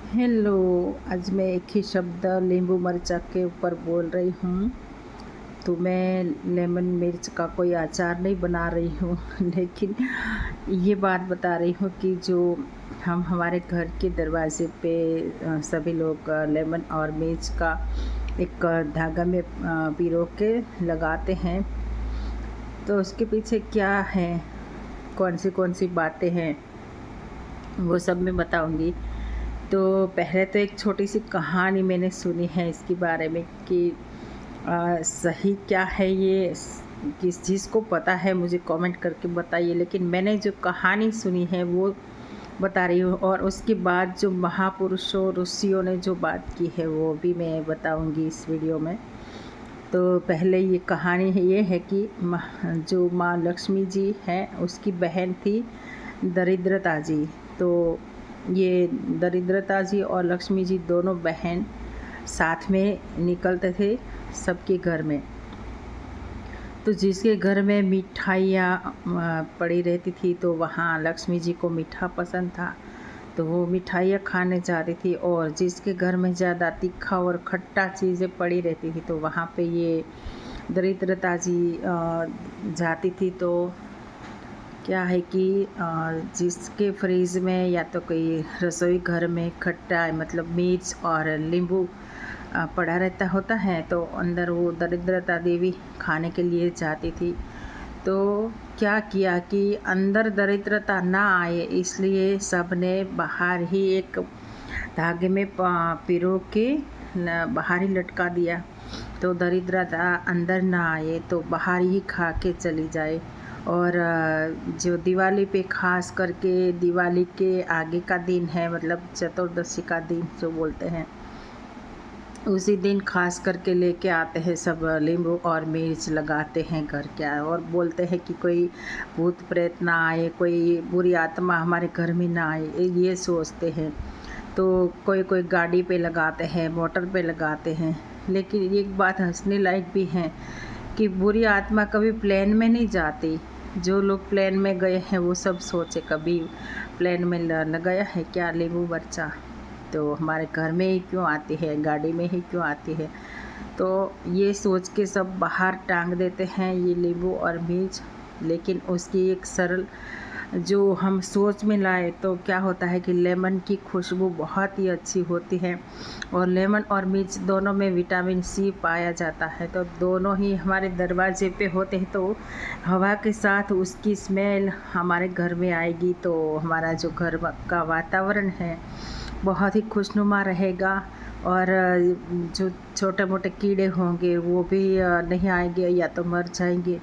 Hello. आज मैं एक ही शब्द नींबू मिर्चा के ऊपर बोल रही हूँ। तो मैं लेमन मिर्च का कोई अचार नहीं बना रही हूँ लेकिन ये बात बता रही हूँ कि जो हम हमारे घर के दरवाजे पे सभी लोग लेमन और मिर्च का एक धागा में पिरो के लगाते हैं। तो उसके पीछे क्या है, कौन सी बातें हैं, वो सब मैं बताऊँगी। तो पहले तो एक छोटी सी कहानी मैंने सुनी है इसके बारे में कि सही क्या है ये, किस चीज़ को पता है मुझे कमेंट करके बताइए। लेकिन मैंने जो कहानी सुनी है वो बता रही हूँ, और उसके बाद जो महापुरुषों ऋषियों ने जो बात की है वो भी मैं बताऊँगी इस वीडियो में। तो पहले ये कहानी है, ये है कि जो माँ लक्ष्मी जी हैं उसकी बहन थी दरिद्रता जी। तो ये दरिद्रता जी और लक्ष्मी जी दोनों बहन साथ में निकलते थे सबके घर में। तो जिसके घर में मिठाइयाँ पड़ी रहती थी तो वहाँ लक्ष्मी जी को मीठा पसंद था, तो वो मिठाइयाँ खाने जाती थी। और जिसके घर में ज़्यादा तीखा और खट्टा चीज़ें पड़ी रहती थी तो वहाँ पे ये दरिद्रता जी जाती थी। तो क्या है कि जिसके फ्रिज में या तो कोई रसोई घर में खट्टा मतलब मिर्च और नींबू पड़ा रहता होता है, तो अंदर वो दरिद्रता देवी खाने के लिए जाती थी। तो क्या किया कि अंदर दरिद्रता ना आए इसलिए सब ने बाहर ही एक धागे में पिरो के बाहर ही लटका दिया। तो दरिद्रता अंदर ना आए तो बाहर ही खा के चली जाए। और जो दिवाली पे ख़ास करके दिवाली के आगे का दिन है, मतलब चतुर्दशी का दिन जो बोलते हैं, उसी दिन खास करके लेके आते हैं सब नींबू और मिर्च लगाते हैं घर के, और बोलते हैं कि कोई भूत प्रेत ना आए, कोई बुरी आत्मा हमारे घर में ना आए, ये सोचते हैं। तो कोई कोई गाड़ी पे लगाते हैं, मोटर पे लगाते हैं। लेकिन एक बात हंसने लायक भी है कि बुरी आत्मा कभी प्लेन में नहीं जाती। जो लोग प्लेन में गए हैं वो सब सोचे कभी प्लेन में लगाया है क्या नींबू मिर्चा, तो हमारे घर में ही क्यों आती है, गाड़ी में ही क्यों आती है। तो ये सोच के सब बाहर टांग देते हैं ये नींबू और मिर्च। लेकिन उसकी एक सरल जो हम सोच में लाए तो क्या होता है कि लेमन की खुशबू बहुत ही अच्छी होती है, और लेमन और मिर्च दोनों में विटामिन सी पाया जाता है। तो दोनों ही हमारे दरवाजे पे होते हैं, तो हवा के साथ उसकी स्मेल हमारे घर में आएगी तो हमारा जो घर का वातावरण है बहुत ही खुशनुमा रहेगा। और जो छोटे मोटे कीड़े होंगे वो भी नहीं आएंगे या तो मर जाएंगे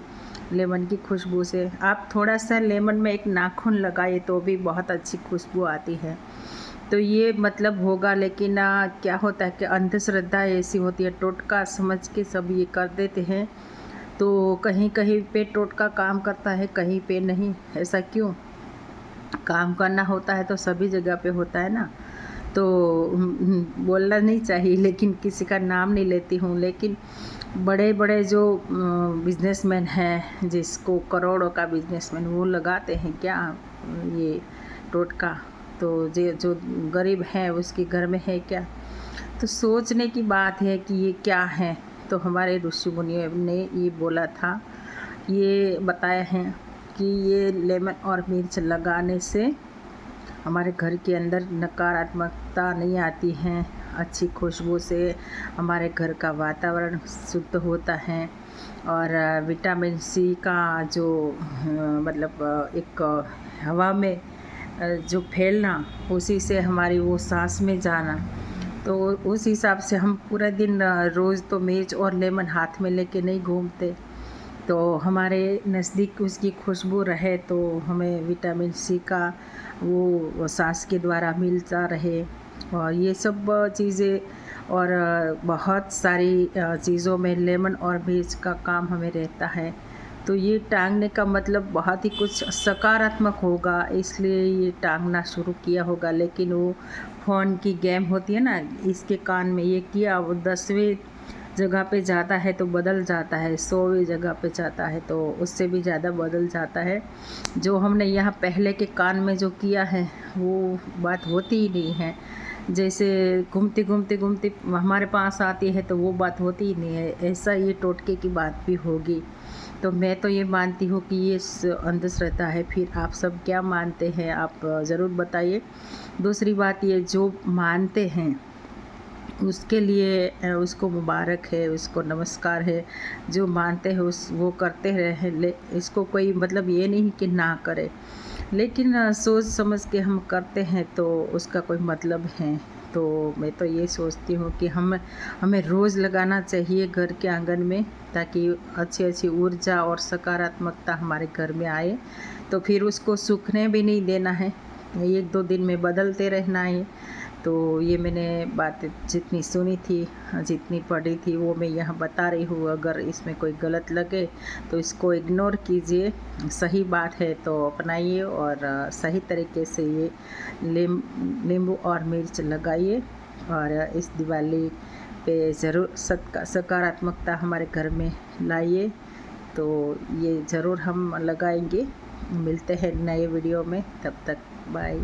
लेमन की खुशबू से। आप थोड़ा सा लेमन में एक नाखून लगाइए तो भी बहुत अच्छी खुशबू आती है। तो ये मतलब होगा। लेकिन क्या होता है कि अंधश्रद्धा ऐसी होती है, टोटका समझ के सब ये कर देते हैं। तो कहीं कहीं पे टोटका काम करता है, कहीं पे नहीं। ऐसा क्यों? काम करना होता है तो सभी जगह पे होता है ना। तो बोलना नहीं चाहिए, लेकिन किसी का नाम नहीं लेती हूँ। लेकिन बड़े बड़े जो बिजनेसमैन हैं, जिसको करोड़ों का बिजनेसमैन, वो लगाते हैं क्या ये टोटका? तो जो गरीब है उसके घर में है क्या? तो सोचने की बात है कि ये क्या है। तो हमारे ऋषि मुनियों ने ये बोला था, ये बताया है कि ये लेमन और मिर्च लगाने से हमारे घर के अंदर नकारात्मकता नहीं आती है, अच्छी खुशबू से हमारे घर का वातावरण शुद्ध होता है। और विटामिन सी का जो मतलब एक हवा में जो फैलना, उसी से हमारी वो सांस में जाना। तो उस हिसाब से हम पूरा दिन रोज़ तो मिर्च और लेमन हाथ में लेके नहीं घूमते। तो हमारे नज़दीक उसकी खुशबू रहे तो हमें विटामिन सी का वो सांस के द्वारा मिलता रहे। और ये सब चीज़ें और बहुत सारी चीज़ों में लेमन और मिर्च का काम हमें रहता है। तो ये टांगने का मतलब बहुत ही कुछ सकारात्मक होगा, इसलिए ये टांगना शुरू किया होगा। लेकिन वो फ़ोन की गेम होती है ना, इसके कान में ये किया, वो 10वीं जगह पे जाता है तो बदल जाता है, 100वीं जगह पे जाता है तो उससे भी ज़्यादा बदल जाता है। जो हमने यहाँ पहले के कान में जो किया है वो बात होती ही नहीं है। जैसे घूमते घूमते घूमते हमारे पास आती है तो वो बात होती ही नहीं है, ऐसा ये टोटके की बात भी होगी। तो मैं तो ये मानती हूँ कि ये अंधश्रद्धा है। फिर आप सब क्या मानते हैं, आप ज़रूर बताइए। दूसरी बात, ये जो मानते हैं उसके लिए उसको मुबारक है, उसको नमस्कार है। जो मानते हैं उस वो करते रहे, इसको कोई मतलब ये नहीं कि ना करे, लेकिन सोच समझ के हम करते हैं तो उसका कोई मतलब है। तो मैं तो ये सोचती हूँ कि हमें रोज़ लगाना चाहिए घर के आंगन में, ताकि अच्छी अच्छी ऊर्जा और सकारात्मकता हमारे घर में आए। तो फिर उसको सूखने भी नहीं देना है, 1-2 दिन में बदलते रहना है। तो ये मैंने बातें जितनी सुनी थी, जितनी पढ़ी थी, वो मैं यहाँ बता रही हूँ। अगर इसमें कोई गलत लगे तो इसको इग्नोर कीजिए, सही बात है तो अपनाइए और सही तरीके से ये नींबू और मिर्च लगाइए। और इस दिवाली पे ज़रूर सकारात्मकता हमारे घर में लाइए। तो ये ज़रूर हम लगाएंगे। मिलते हैं नए वीडियो में, तब तक बाय।